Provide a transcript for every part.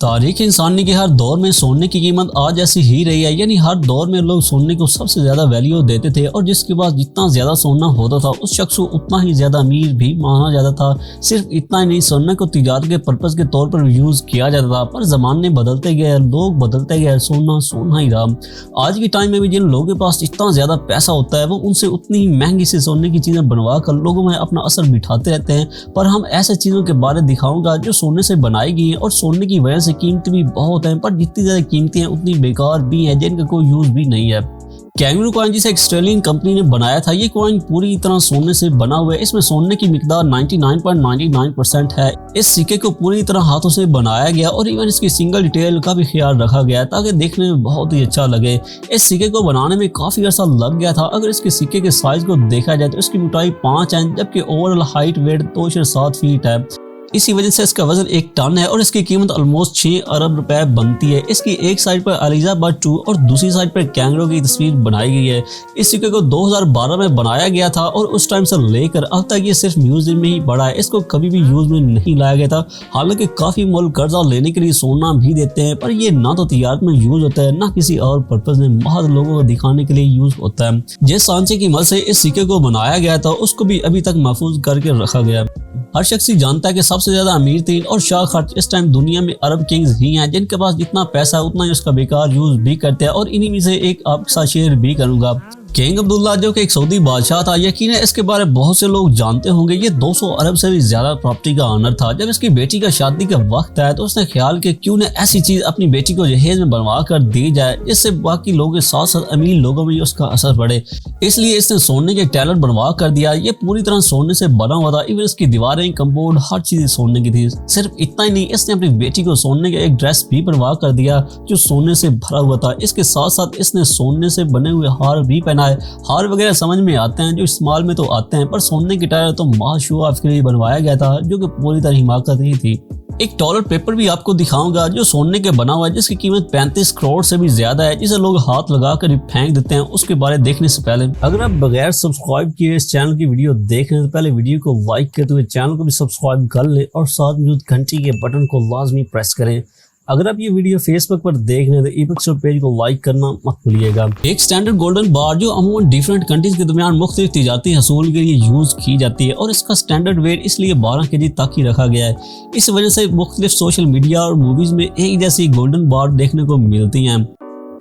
تاریخ انسانی کے ہر دور میں سونے کی قیمت آج ایسی ہی رہی ہے، یعنی ہر دور میں لوگ سونے کو سب سے زیادہ ویلیو دیتے تھے اور جس کے پاس جتنا زیادہ سونا ہوتا تھا اس شخص کو اتنا ہی زیادہ امیر بھی مانا جاتا تھا۔ صرف اتنا ہی نہیں، سونے کو تجارت کے پرپز کے طور پر یوز کیا جاتا تھا، پر زمانے بدلتے گئے، لوگ بدلتے گئے، سونا ہی رہا۔ آج کے ٹائم میں بھی جن لوگوں کے پاس اتنا زیادہ پیسہ ہوتا ہے وہ ان سے اتنی ہی مہنگی سے سونے کی چیزیں بنوا کر لوگوں میں اپنا اثر بٹھاتے رہتے ہیں۔ پر ہم ایسے چیزوں کے بارے دکھاؤں گا جو سونے سے بنائی گئی ہیں اور سونے کی وجہ سے قیمت بھی بہت ہیں، پر جتنی زیادہ قیمتی ہیں اتنی بیکار بھی ہیں جن کا کوئی یوز بھی نہیں ہے۔ کینگرو کوائن جسے ایک آسٹریلین کمپنی نے بنایا تھا، یہ کوائن پوری طرح سونے سے بنا ہوا ہے۔ اس میں سونے کی مقدار 99.99% ہے۔ اس سکے کو پوری طرح ہاتھوں سے بنایا گیا اور ایون اس کی سنگل ڈیٹیل کا بھی خیال رکھا گیا ہے تاکہ دیکھنے میں بہت ہی اچھا لگے۔ اس سکے کو بنانے میں کافی عرصہ لگ گیا تھا۔ اگر اس کے سکے کے سائز کو دیکھا جائے تو اس کی موٹائی 5 ہے جبکہ اوورآل ہائٹ ویٹ 2.7 فیٹ ہے۔ اسی وجہ سے اس کا وزن 1 ٹن ہے اور اس کی قیمت آلموسٹ 6 ارب روپے بنتی ہے۔ اس کی ایک سائڈ پر ایلیزابتھ II اور دوسری سائڈ پر کینگرو کی تصویر بنائی گئی ہے۔ اس سکے کو 2012 میں بنایا گیا تھا اور اس ٹائم سے لے کر اب تک یہ صرف میوزیم میں ہی پڑا ہے۔ اس کو کبھی بھی یوز میں نہیں لایا گیا تھا، حالانکہ کافی ملک قرضہ لینے کے لیے سونا بھی دیتے ہیں، پر یہ نہ تو تجارت میں یوز ہوتا ہے نہ کسی اور پرپز میں، محض لوگوں کو دکھانے کے لیے یوز ہوتا ہے۔ جس سانچے کی مدد سے اس سکے کو بنایا گیا تھا اس کو بھی ابھی تک محفوظ کر کے رکھا گیا ہے۔ ہر شخص ہی جانتا ہے کہ سب سے زیادہ امیر ترین اور شاہ خرچ اس ٹائم دنیا میں عرب کنگز ہی ہیں، جن کے پاس جتنا پیسہ ہے اتنا ہی اس کا بیکار یوز بھی کرتے ہیں، اور انہی میں سے ایک آپ کے ساتھ شیئر بھی کروں گا۔ کنگ عبداللہ جو کہ ایک سعودی بادشاہ تھا، یقیناً اس کے بارے بہت سے لوگ جانتے ہوں گے۔ یہ 200 ارب سے بھی زیادہ پراپرٹی کا آنر تھا۔ جب اس کی بیٹی کا شادی کا وقت آیا تو اس نے خیال کہ کیوں نہ ایسی چیز اپنی بیٹی کو جہیز میں بنوا کر دی جائے جس سے باقی لوگوں کے ساتھ ساتھ امیر لوگوں میں اس کا اثر پڑے۔ اس لیے اس نے سونے کے ٹیلر بنوا کر دیا۔ یہ پوری طرح سونے سے بنا ہوا تھا، ایون اس کی دیواریں، کمپاؤنڈ، ہر چیز سونے کی تھی۔ صرف اتنا ہی نہیں، اس نے اپنی بیٹی کو سونے کا ایک ڈریس بھی بنوا کر دیا جو سونے سے بھرا ہوا تھا۔ اس کے ساتھ ساتھ اس نے سونے سے بنے ہوئے ہار بھی پہنائے۔ ہار وغیرہ سمجھ میں آتے ہیں، جو استعمال میں تو آتے ہیں، پر سونے کی ٹائر تو محض شو آف کے لیے بنوایا گیا تھا جو کہ پوری طرح حماقت ہی تھی۔ ایک ٹوائلٹ پیپر بھی آپ کو دکھاؤں گا جو سونے کے بنا ہوا ہے، جس کی قیمت 35 کروڑ سے بھی زیادہ ہے، جسے لوگ ہاتھ لگا کر پھینک دیتے ہیں۔ اس کے بارے دیکھنے سے پہلے اگر آپ بغیر سبسکرائب کیے اس چینل کی ویڈیو دیکھ رہے ہیں تو پہلے ویڈیو کو لائک کرتے ہوئے چینل کو بھی سبسکرائب کر لیں اور ساتھ موجود گھنٹی کے بٹن کو لازمی پریس کریں۔ اگر آپ یہ ویڈیو فیس بک پر دیکھ رہے ہیں تو ای بک اسٹور پیج کو لائک کرنا مت بھولیے گا۔ ایک سٹینڈرڈ گولڈن بار جو عموماً ڈیفرنٹ کنٹریز کے درمیان مختلف تجارتی حصول کے لیے یوز کی جاتی ہے، اور اس کا سٹینڈرڈ ویٹ اس لیے 12 kg تک ہی رکھا گیا ہے۔ اس وجہ سے مختلف سوشل میڈیا اور موویز میں ایک جیسی گولڈن بار دیکھنے کو ملتی ہیں۔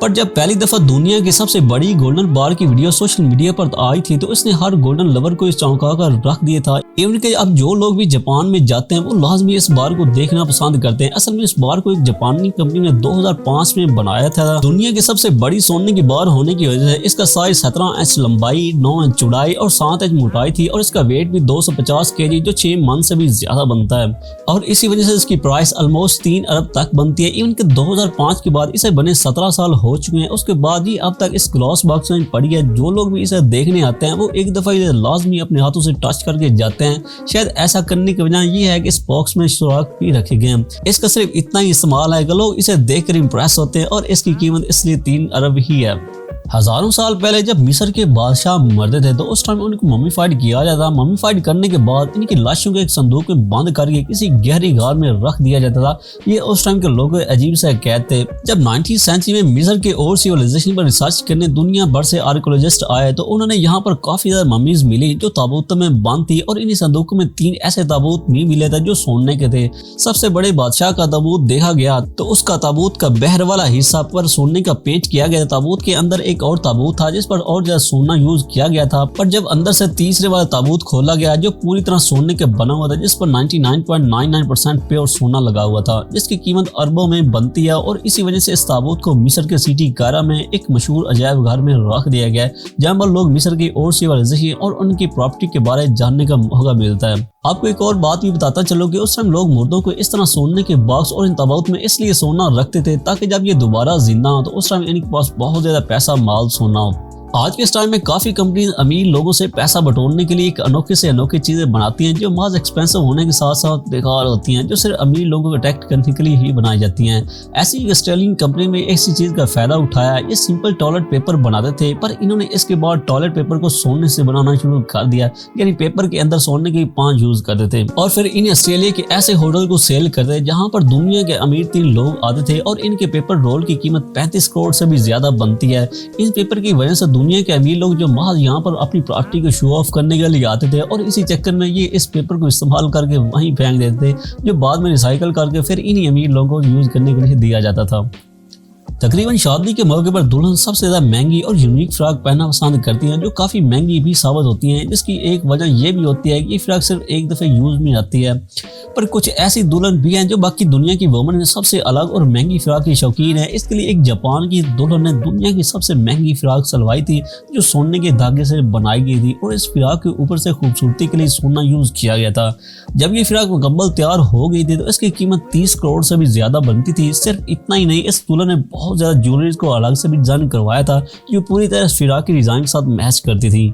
پر جب پہلی دفعہ دنیا کی سب سے بڑی گولڈن بار کی ویڈیو سوشل میڈیا پر آئی تھی تو اس نے ہر گولڈن لور کو اس چونکا کر رکھ دیا تھا۔ ایون کہ اب جو لوگ بھی جاپان میں جاتے ہیں وہ لازمی اس بار کو دیکھنا پسند کرتے ہیں۔ اصل میں اس بار کو ایک جاپانی کمپنی نے 2005 میں بنایا تھا۔ دنیا کی سب سے بڑی سونے کی بار ہونے کی وجہ سے اس کا سائز 17 انچ لمبائی، 9 انچ چوڑائی اور 7 انچ موٹائی تھی، اور اس کا ویٹ بھی 250 kg جو 6 من سے بھی زیادہ بنتا ہے، اور اسی وجہ سے اس کی پرائس آلموسٹ 3 ارب تک بنتی ہے۔ ایون کہ 2005 کے بعد اسے بنے 17 سال ہو چکے ہیں، اس کے بعد ہی اب تک اس گلاس باکس میں پڑی ہے۔ جو لوگ بھی اسے دیکھنے آتے ہیں وہ ایک دفعہ اسے لازمی اپنے ہاتھوں سے ٹچ کر کے جاتے ہیں۔ شاید ایسا کرنے کی وجہ یہ ہے کہ اس باکس میں سوراخ بھی رکھے گئے ہیں۔ اس کا صرف اتنا ہی استعمال ہے کہ لوگ اسے دیکھ کر امپریس ہوتے ہیں، اور اس کی قیمت اس لیے 3 ارب ہی ہے۔ ہزاروں سال پہلے جب مصر کے بادشاہ مرتے تھے تو اس ٹائم ان کو ممیفائڈ کیا جاتا۔ ممیفائڈ کرنے کے بعد ان کی لاشوں کو ایک صندوق میں بند کر کے کسی گہری غار میں رکھ دیا جاتا تھا۔ یہ اس ٹائم کے لوگوں عجیب سے قید تھے۔ جب 19 سینچری میں مصر کے اور سیولائزیشن پر ریسرچ کرنے دنیا بھر سے آرکیولوجسٹ آئے تو انہوں نے یہاں پر کافی زیادہ ممیز ملی جو تابوتوں میں بند تھی، اور انہی صندوقوں میں 3 ایسے تابوت بھی ملے تھے جو سونے کے تھے۔ سب سے بڑے بادشاہ کا تابوت دیکھا گیا تو اس کا تابوت کا بہر والا حصہ پر سونے کا پینٹ کیا گیا۔ تابوت کے اندر ایک اور تابوت تھا جس پر اور زیادہ سونا یوز کیا گیا تھا، پر جب اندر سے تیسرے والا تابوت کھولا گیا جو پوری طرح سونے کے بنا ہوا تھا، جس پر 99.99% پیور سونا لگا ہوا تھا، جس کی قیمت اربوں میں بنتی ہے، اور اسی وجہ سے اس تابوت کو مصر کے سٹی قاہرہ میں ایک مشہور عجائب گھر میں رکھ دیا گیا ہے، جہاں پر لوگ مصر کی اور سیولائزیشن اور ان کی پراپرٹی کے بارے جاننے کا موقع ملتا ہے۔ آپ کو ایک اور بات بھی بتاتا چلو کہ اس ٹائم لوگ مردوں کو اس طرح سونے کے باکس اور ان تابوت میں اس لیے سونا رکھتے تھے تاکہ جب یہ دوبارہ زندہ ہو تو اس ٹائم ان کے پاس بہت زیادہ پیسہ مال سونا ہو۔ آج کے اس ٹائم میں کافی کمپنیز امیر لوگوں سے پیسہ بٹورنے کے لیے ایک انوکھے سے انوکھی چیزیں بناتی ہیں جو محض ایکسپینسو ہونے کے ساتھ ساتھ بیکار ہوتی ہیں، جو صرف امیر لوگوں کو اٹریکٹ کرنے کے لیے ہی بنائی جاتی ہیں۔ ایسی ایک آسٹریلین کمپنی میں ایسی چیز کا فائدہ اٹھایا، یہ سمپل ٹوائلٹ پیپر بناتے تھے، پر انہوں نے اس کے بعد ٹوائلٹ پیپر کو سونے سے بنانا شروع کر دیا، یعنی پیپر کے اندر سونے کے پانچ یوز کرتے تھے اور پھر انہیں آسٹریلیا کے ایسے ہوٹل کو سیل کرتے جہاں پر دنیا کے امیر ترین لوگ آتے تھے، اور ان کے پیپر رول کی قیمت 35 کروڑ سے بھی زیادہ بنتی ہے۔ اس پیپر کی وجہ سے دنیا کے امیر لوگ جو محض یہاں پر اپنی پراپرٹی کو شو آف کرنے کے لیے آتے تھے، اور اسی چکر میں یہ اس پیپر کو استعمال کر کے وہیں پھینک دیتے تھے، جو بعد میں ریسائیکل کر کے پھر انہی امیر لوگوں کو یوز کرنے کے لیے دیا جاتا تھا۔ تقریباً شادی کے موقع پر دلہن سب سے زیادہ مہنگی اور یونیک فراق پہننا پسند کرتی ہیں، جو کافی مہنگی بھی ثابت ہوتی ہیں، جس کی ایک وجہ یہ بھی ہوتی ہے کہ یہ فراق صرف ایک دفعہ یوز میں آتی ہے۔ پر کچھ ایسی دلہن بھی ہیں جو باقی دنیا کی وومن میں سب سے الگ اور مہنگی فراق کی شوقین ہے۔ اس کے لیے ایک جاپان کی دلہن نے دنیا کی سب سے مہنگی فراق سلوائی تھی، جو سونے کے دھاگے سے بنائی گئی تھی، اور اس فراق کے اوپر سے خوبصورتی کے لیے سونا یوز کیا گیا تھا۔ جب یہ فراق مکمل تیار ہو گئی تھی تو اس کی قیمت 30 کروڑ سے بھی زیادہ بنتی تھی۔ صرف اتنا ہی نہیں، اس دلہن نے بہت زیادہ جیولریز کو الگ سے بھی ڈیزائن کروایا تھا، جو پوری طرح اس فراق کی ڈیزائن کے ساتھ میچ کرتی تھی۔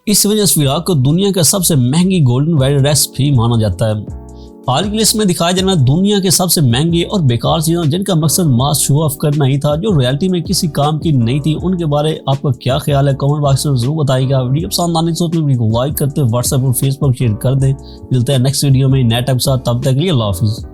اس وجہ اس فراق کو دنیا کا سب سے مہنگی گولڈن ویڈ ڈریس بھی مانا جاتا ہے۔ آج کی لسٹ میں دکھایا جانے والا دنیا کے سب سے مہنگی اور بیکار چیزوں جن کا مقصد ماس شو آف کرنا ہی تھا، جو ریالٹی میں کسی کام کی نہیں تھی، ان کے بارے آپ کا کیا خیال ہے؟ کمنٹ باکس میں ضرور بتائیے گا۔ ویڈیو پسند آنے سے ویڈیو کو لائک کرتے، واٹس ایپ اور فیس بک شیئر کر دیں۔ ملتے ہیں نیکسٹ ویڈیو میں نئے ٹاپک کے ساتھ، تب تک کے لیے اللہ حافظ۔